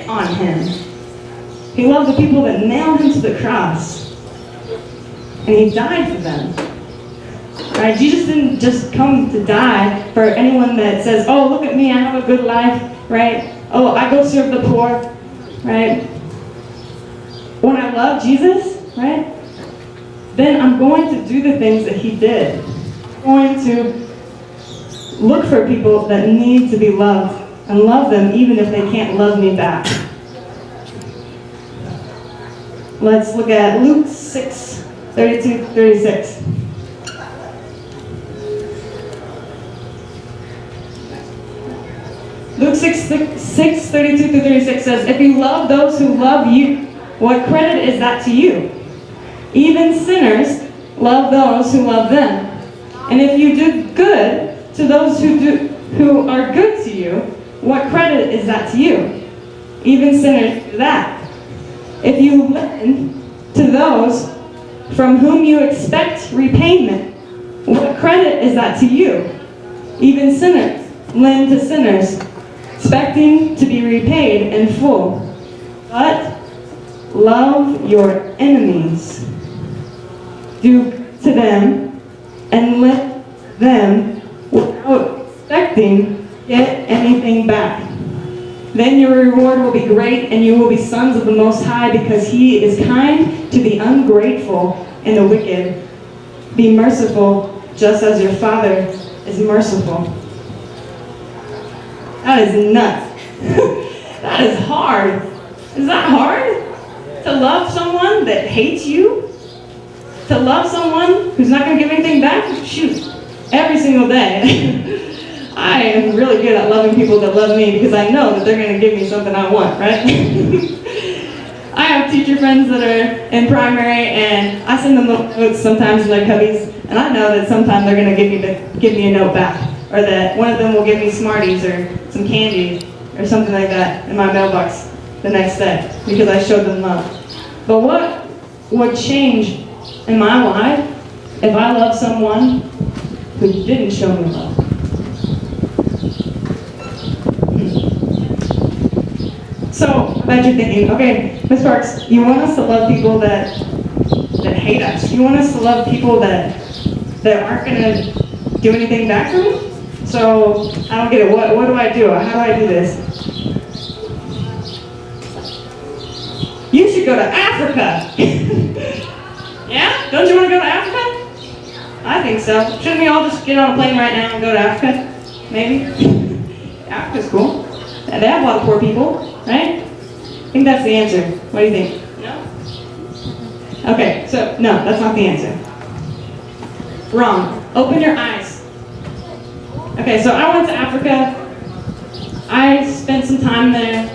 spit on him. He loved the people that nailed him to the cross. And he died for them. Right? Jesus didn't just come to die for anyone that says, oh, look at me, I have a good life, right? Oh, I go serve the poor, right? When I love Jesus, right, then I'm going to do the things that he did. I'm going to look for people that need to be loved and love them even if they can't love me back. Let's look at Luke 6:32-36. Luke 6:32-36 says, if you love those who love you, what credit is that to you? Even sinners love those who love them. And if you do good to those who are good to you, what credit is that to you? Even sinners do that. If you lend to those from whom you expect repayment, what credit is that to you? Even sinners lend to sinners, expecting to be repaid in full. But love your enemies. Do to them and let them without expecting get anything back. Then your reward will be great and you will be sons of the Most High because he is kind to the ungrateful and the wicked. Be merciful just as your Father is merciful. That is nuts. That is hard. Is that hard? To love someone that hates you? To love someone who's not going to give anything back? Shoot. Every single day. I am really good at loving people that love me because I know that they're going to give me something I want, right? I have teacher friends that are in primary, and I send them little notes sometimes in their cubbies, and I know that sometimes they're going to give me a note back, or that one of them will give me Smarties or some candy or something like that in my mailbox the next day because I showed them love. But what would change in my life if I loved someone who didn't show me love? So, I bet you're thinking, okay, Ms. Parks, you want us to love people that hate us. You want us to love people that aren't going to do anything back for me? So, I don't get it. What do I do? How do I do this? You should go to Africa. Yeah? Don't you want to go to Africa? I think so. Shouldn't we all just get on a plane right now and go to Africa? Maybe? Africa's cool. They have a lot of poor people, right? I think that's the answer. What do you think? No? Okay, so, no, that's not the answer. Wrong. Open your eyes. Okay, so I went to Africa. I spent some time there.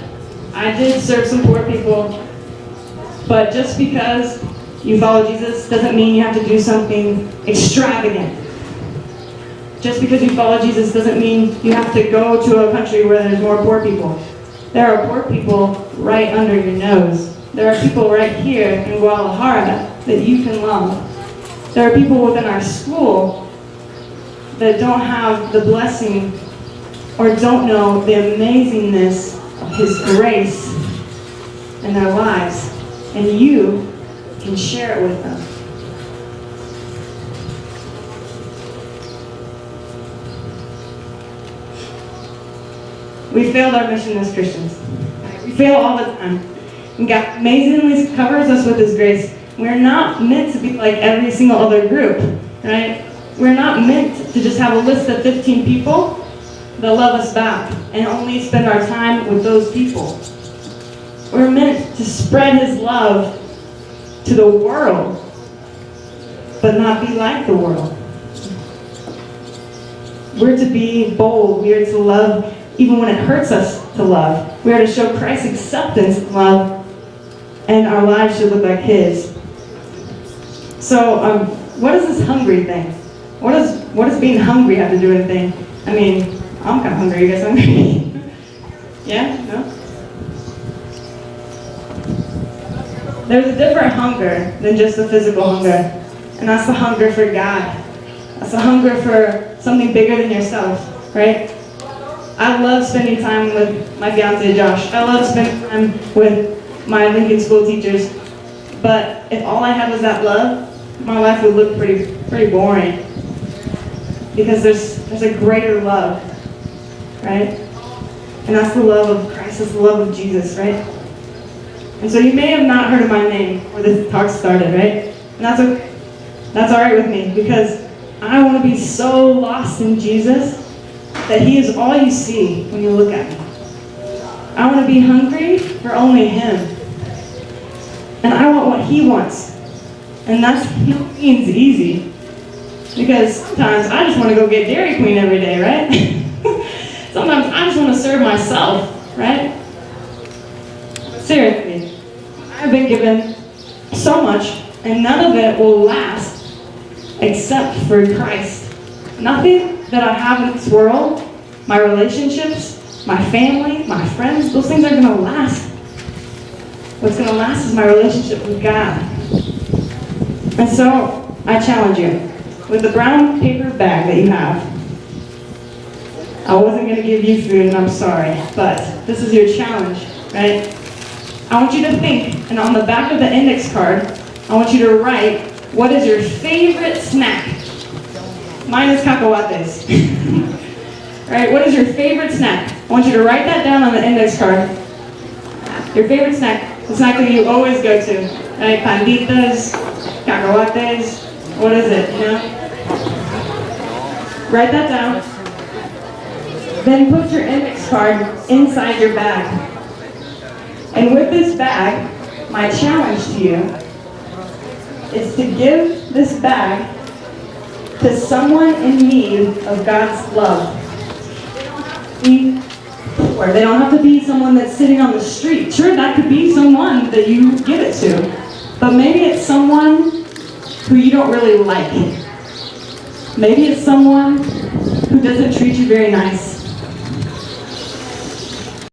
I did serve some poor people. But just because you follow Jesus doesn't mean you have to do something extravagant. Just because you follow Jesus doesn't mean you have to go to a country where there's more poor people. There are poor people right under your nose. There are people right here in Guadalajara that you can love. There are people within our school that don't have the blessing or don't know the amazingness of His grace in their lives. And you can share it with them. We failed our mission as Christians. We fail all the time. And God amazingly covers us with His grace. We're not meant to be like every single other group, right? We're not meant to just have a list of 15 people that love us back and only spend our time with those people. We're meant to spread His love to the world, but not be like the world. We're to be bold. We are to love even when it hurts us to love. We are to show Christ's acceptance of love, and our lives should look like His. So, what is this hungry thing? What does being hungry have to do with anything? I mean, I'm kind of hungry. You guys hungry? Yeah? No? There's a different hunger than just the physical hunger, and that's the hunger for God. That's the hunger for something bigger than yourself, right? I love spending time with my fiance Josh. I love spending time with my Lincoln school teachers. But if all I had was that love, my life would look pretty boring. Because there's a greater love, right? And that's the love of Christ, that's the love of Jesus, right? And so you may have not heard of my name where this talk started, right? And that's okay. That's all right with me, because I want to be so lost in Jesus that He is all you see when you look at me. I want to be hungry for only Him. And I want what He wants. And that means easy. Because sometimes I just want to go get Dairy Queen every day, right? Sometimes I just want to serve myself, right? But seriously, I've been given so much, and none of it will last except for Christ. Nothing that I have in this world, my relationships, my family, my friends, those things aren't going to last. What's going to last is my relationship with God. And so, I challenge you, with the brown paper bag that you have, I wasn't going to give you food, and I'm sorry, but this is your challenge, right? I want you to think, and on the back of the index card, I want you to write, what is your favorite snack? Mine is cacahuates. Right, what is your favorite snack? I want you to write that down on the index card. Your favorite snack, the snack that you always go to, right? Panditas, cacahuates, what is it, you know? Write that down. Then put your index card inside your bag. And with this bag, my challenge to you is to give this bag to someone in need of God's love. Or they don't have to be someone that's sitting on the street. Sure, that could be someone that you give it to. But maybe it's someone who you don't really like. Maybe it's someone who doesn't treat you very nice.